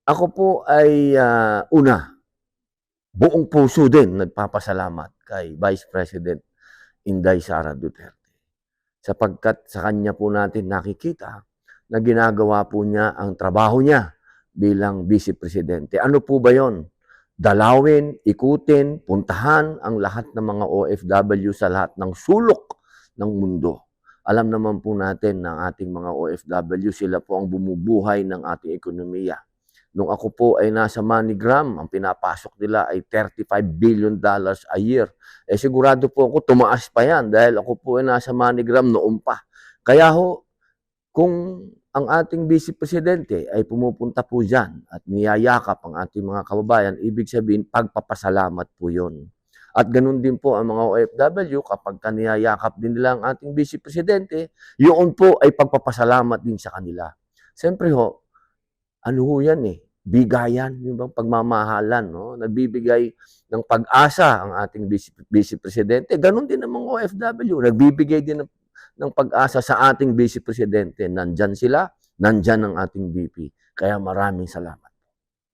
Ako po ay, una, buong puso din nagpapasalamat kay Vice President Inday Sara Duterte. Sapagkat sa kanya po natin nakikita na ginagawa po niya ang trabaho niya bilang Vice Presidente. Ano po ba yon? Dalawin, ikutin, puntahan ang lahat ng mga OFW sa lahat ng sulok ng mundo. Alam naman po natin na ating mga OFW, sila po ang bumubuhay ng ating ekonomiya. Nung ako po ay nasa MoneyGram, ang pinapasok nila ay $35 billion a year. Eh sigurado po ako tumaas pa yan dahil ako po ay nasa MoneyGram noon pa. Kaya ho, kung ang ating Vice Presidente ay pumupunta po dyan at niyayakap ang ating mga kababayan, ibig sabihin pagpapasalamat po yun. At ganun din po ang mga OFW kapag niyayakap din nila ang ating Vice Presidente, yun po ay pagpapasalamat din sa kanila. Siyempre ho, ano ho yan eh, bigayan, yung bang pagmamahalan, no? Nagbibigay ng pag-asa ang ating Vice Presidente. Ganon din ang mga OFW, nagbibigay din ng pag-asa sa ating Vice Presidente. Nandyan sila, nandyan ang ating VP. Kaya maraming salamat.